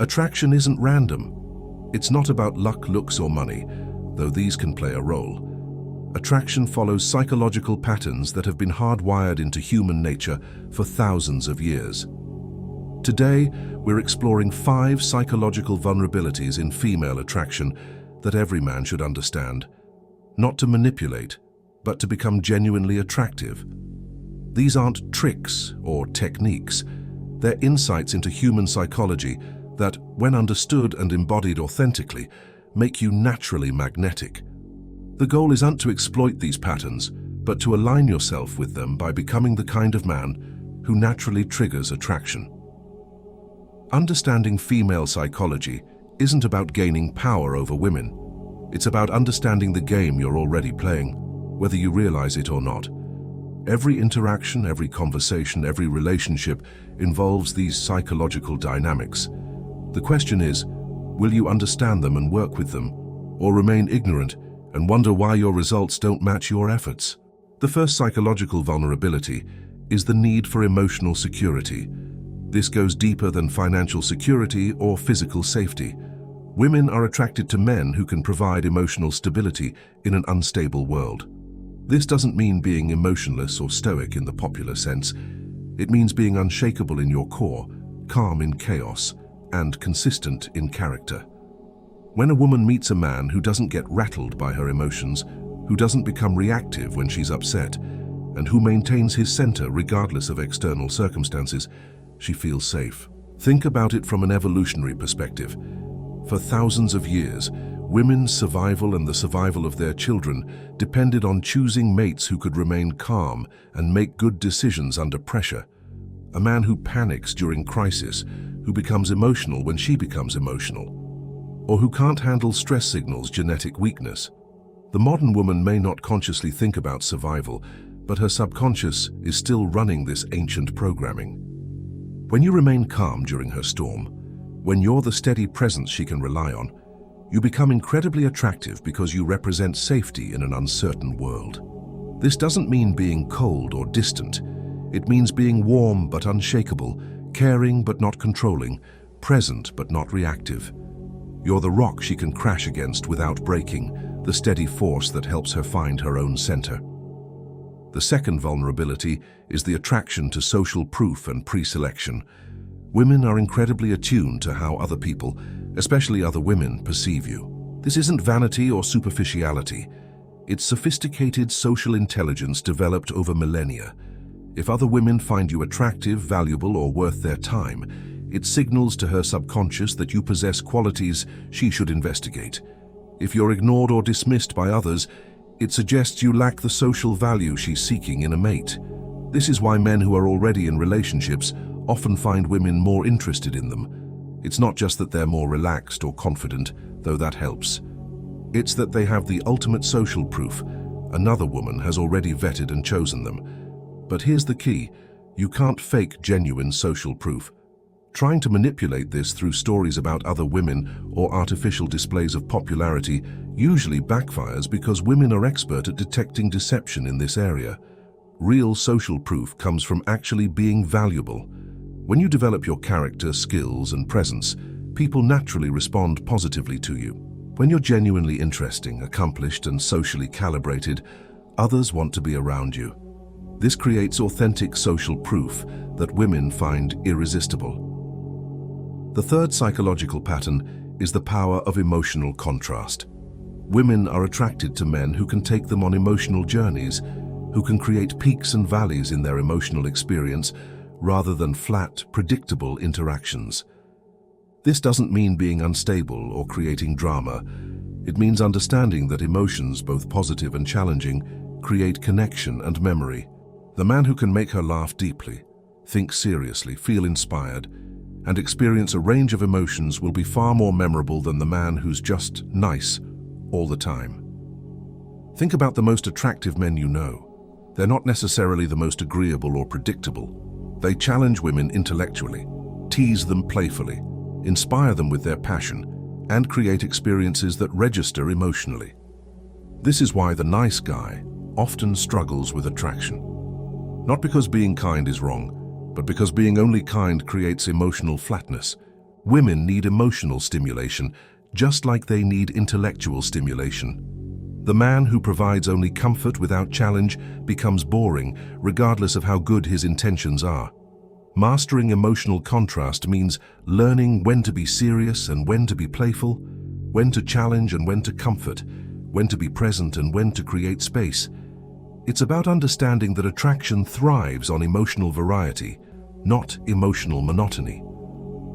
Attraction isn't random. It's not about luck, looks, or money, though these can play a role. Attraction follows psychological patterns that have been hardwired into human nature for thousands of years. Today, we're exploring 5 psychological vulnerabilities in female attraction that every man should understand, not to manipulate, but to become genuinely attractive. These aren't tricks or techniques. They're insights into human psychology that, when understood and embodied authentically, make you naturally magnetic. The goal isn't to exploit these patterns, but to align yourself with them by becoming the kind of man who naturally triggers attraction. Understanding female psychology isn't about gaining power over women. It's about understanding the game you're already playing, whether you realize it or not. Every interaction, every conversation, every relationship involves these psychological dynamics. The question is, will you understand them and work with them, or remain ignorant and wonder why your results don't match your efforts? The first psychological vulnerability is the need for emotional security. This goes deeper than financial security or physical safety. Women are attracted to men who can provide emotional stability in an unstable world. This doesn't mean being emotionless or stoic in the popular sense. It means being unshakable in your core, calm in chaos, and consistent in character. When a woman meets a man who doesn't get rattled by her emotions, who doesn't become reactive when she's upset, and who maintains his center regardless of external circumstances, she feels safe. Think about it from an evolutionary perspective. For thousands of years, women's survival and the survival of their children depended on choosing mates who could remain calm and make good decisions under pressure. A man who panics during crisis, who becomes emotional when she becomes emotional, or who can't handle stress signals genetic weakness. The modern woman may not consciously think about survival, but her subconscious is still running this ancient programming. When you remain calm during her storm, when you're the steady presence she can rely on, you become incredibly attractive because you represent safety in an uncertain world. This doesn't mean being cold or distant. It means being warm but unshakable, caring but not controlling, present but not reactive. You're the rock she can crash against without breaking, the steady force that helps her find her own center. The second vulnerability is the attraction to social proof and pre-selection. Women are incredibly attuned to how other people, especially other women, perceive you. This isn't vanity or superficiality. It's sophisticated social intelligence developed over millennia. If other women find you attractive, valuable, or worth their time, it signals to her subconscious that you possess qualities she should investigate. If you're ignored or dismissed by others, it suggests you lack the social value she's seeking in a mate. This is why men who are already in relationships often find women more interested in them. It's not just that they're more relaxed or confident, though that helps. It's that they have the ultimate social proof. Another woman has already vetted and chosen them. But here's the key: you can't fake genuine social proof. Trying to manipulate this through stories about other women or artificial displays of popularity usually backfires because women are expert at detecting deception in this area. Real social proof comes from actually being valuable. When you develop your character, skills, and presence, people naturally respond positively to you. When you're genuinely interesting, accomplished, and socially calibrated, others want to be around you. This creates authentic social proof that women find irresistible. The third psychological pattern is the power of emotional contrast. Women are attracted to men who can take them on emotional journeys, who can create peaks and valleys in their emotional experience rather than flat, predictable interactions. This doesn't mean being unstable or creating drama. It means understanding that emotions, both positive and challenging, create connection and memory. The man who can make her laugh deeply, think seriously, feel inspired, and experience a range of emotions will be far more memorable than the man who's just nice all the time. Think about the most attractive men you know. They're not necessarily the most agreeable or predictable. They challenge women intellectually, tease them playfully, inspire them with their passion, and create experiences that register emotionally. This is why the nice guy often struggles with attraction. Not because being kind is wrong, but because being only kind creates emotional flatness. Women need emotional stimulation, just like they need intellectual stimulation. The man who provides only comfort without challenge becomes boring, regardless of how good his intentions are. Mastering emotional contrast means learning when to be serious and when to be playful, when to challenge and when to comfort, when to be present and when to create space. It's about understanding that attraction thrives on emotional variety, not emotional monotony.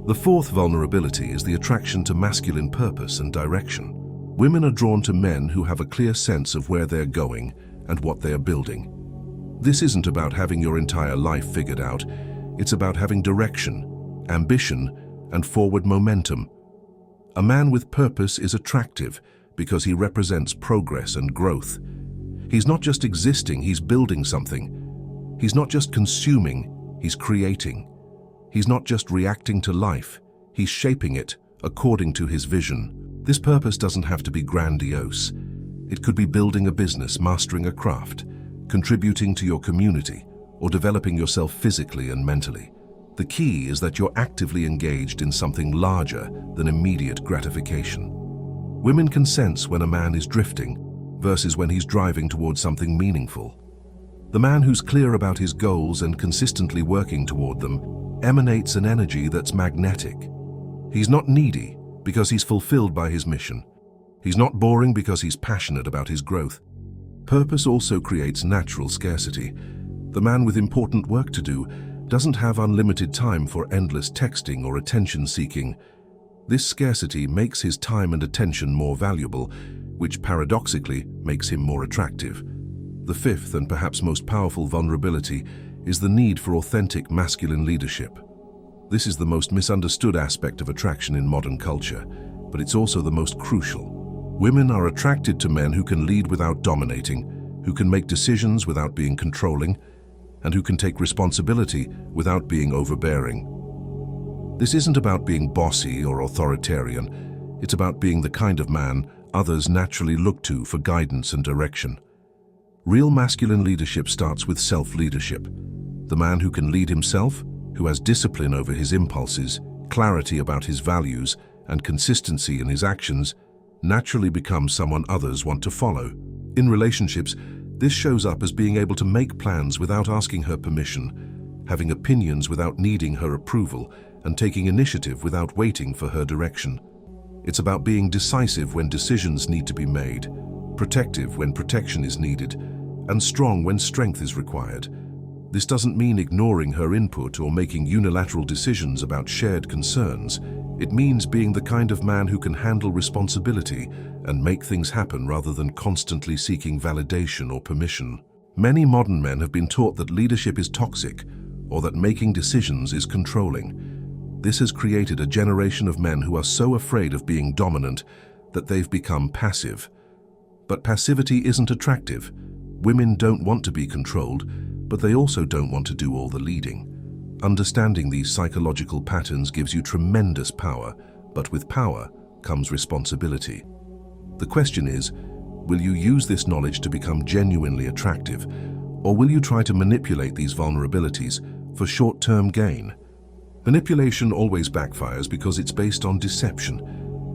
The fourth vulnerability is the attraction to masculine purpose and direction. Women are drawn to men who have a clear sense of where they're going and what they're building. This isn't about having your entire life figured out. It's about having direction, ambition, and forward momentum. A man with purpose is attractive because he represents progress and growth. He's not just existing, he's building something. He's not just consuming, he's creating. He's not just reacting to life, he's shaping it according to his vision. This purpose doesn't have to be grandiose. It could be building a business, mastering a craft, contributing to your community, or developing yourself physically and mentally. The key is that you're actively engaged in something larger than immediate gratification. Women can sense when a man is drifting versus when he's driving towards something meaningful. The man who's clear about his goals and consistently working toward them emanates an energy that's magnetic. He's not needy because he's fulfilled by his mission. He's not boring because he's passionate about his growth. Purpose also creates natural scarcity. The man with important work to do doesn't have unlimited time for endless texting or attention-seeking. This scarcity makes his time and attention more valuable, which paradoxically makes him more attractive. The fifth and perhaps most powerful vulnerability is the need for authentic masculine leadership. This is the most misunderstood aspect of attraction in modern culture, but it's also the most crucial. Women are attracted to men who can lead without dominating, who can make decisions without being controlling, and who can take responsibility without being overbearing. This isn't about being bossy or authoritarian. It's about being the kind of man others naturally look to for guidance and direction. Real masculine leadership starts with self-leadership. The man who can lead himself, who has discipline over his impulses, clarity about his values, and consistency in his actions, naturally becomes someone others want to follow. In relationships, this shows up as being able to make plans without asking her permission, having opinions without needing her approval, and taking initiative without waiting for her direction. It's about being decisive when decisions need to be made, protective when protection is needed, and strong when strength is required. This doesn't mean ignoring her input or making unilateral decisions about shared concerns. It means being the kind of man who can handle responsibility and make things happen rather than constantly seeking validation or permission. Many modern men have been taught that leadership is toxic or that making decisions is controlling. This has created a generation of men who are so afraid of being dominant that they've become passive. But passivity isn't attractive. Women don't want to be controlled, but they also don't want to do all the leading. Understanding these psychological patterns gives you tremendous power, but with power comes responsibility. The question is, will you use this knowledge to become genuinely attractive, or will you try to manipulate these vulnerabilities for short-term gain? Manipulation always backfires because it's based on deception,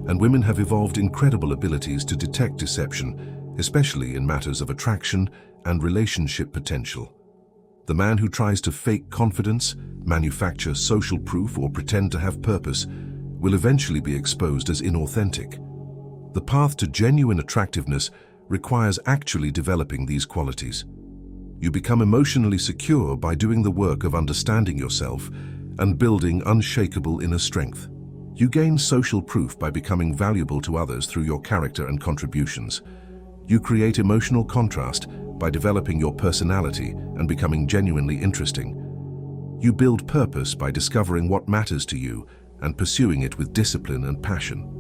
and women have evolved incredible abilities to detect deception, especially in matters of attraction and relationship potential. The man who tries to fake confidence, manufacture social proof, or pretend to have purpose will eventually be exposed as inauthentic. The path to genuine attractiveness requires actually developing these qualities. You become emotionally secure by doing the work of understanding yourself and building unshakable inner strength. You gain social proof by becoming valuable to others through your character and contributions. You create emotional contrast by developing your personality and becoming genuinely interesting. You build purpose by discovering what matters to you and pursuing it with discipline and passion.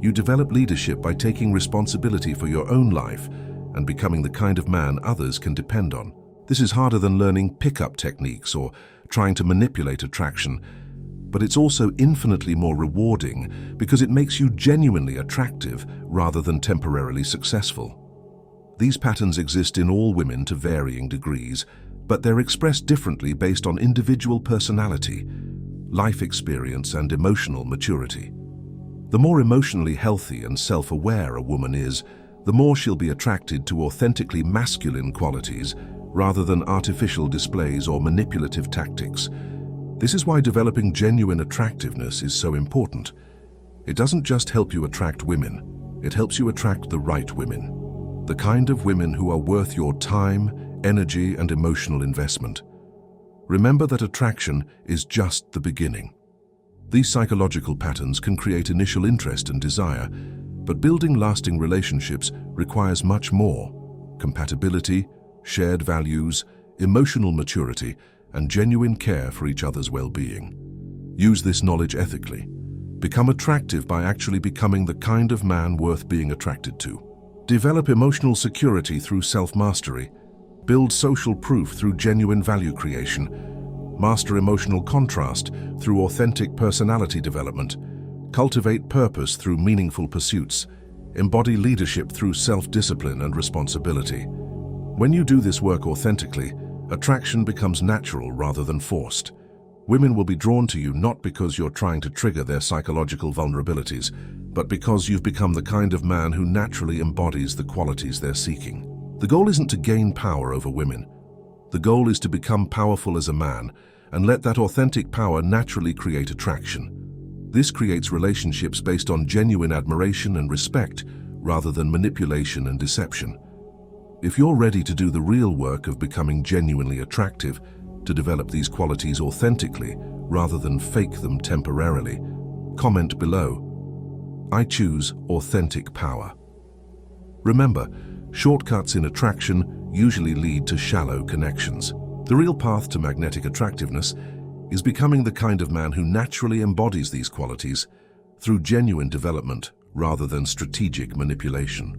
You develop leadership by taking responsibility for your own life and becoming the kind of man others can depend on. This is harder than learning pickup techniques or trying to manipulate attraction, but it's also infinitely more rewarding because it makes you genuinely attractive rather than temporarily successful. These patterns exist in all women to varying degrees, but they're expressed differently based on individual personality. life experience, and emotional maturity. The more emotionally healthy and self-aware a woman is, the more she'll be attracted to authentically masculine qualities rather than artificial displays or manipulative tactics. This is why developing genuine attractiveness is so important. It doesn't just help you attract women, it helps you attract the right women. The kind of women who are worth your time, energy, and emotional investment. Remember that attraction is just the beginning. These psychological patterns can create initial interest and desire, but building lasting relationships requires much more: compatibility, shared values, emotional maturity, and genuine care for each other's well-being. Use this knowledge ethically. Become attractive by actually becoming the kind of man worth being attracted to. Develop emotional security through self-mastery. Build social proof through genuine value creation. Master emotional contrast through authentic personality development. Cultivate purpose through meaningful pursuits. Embody leadership through self-discipline and responsibility. When you do this work authentically, attraction becomes natural rather than forced. Women will be drawn to you not because you're trying to trigger their psychological vulnerabilities, but because you've become the kind of man who naturally embodies the qualities they're seeking. The goal isn't to gain power over women. The goal is to become powerful as a man and let that authentic power naturally create attraction. This creates relationships based on genuine admiration and respect rather than manipulation and deception. If you're ready to do the real work of becoming genuinely attractive, to develop these qualities authentically rather than fake them temporarily, comment below. I choose authentic power. Remember, shortcuts in attraction usually lead to shallow connections. The real path to magnetic attractiveness is becoming the kind of man who naturally embodies these qualities through genuine development rather than strategic manipulation.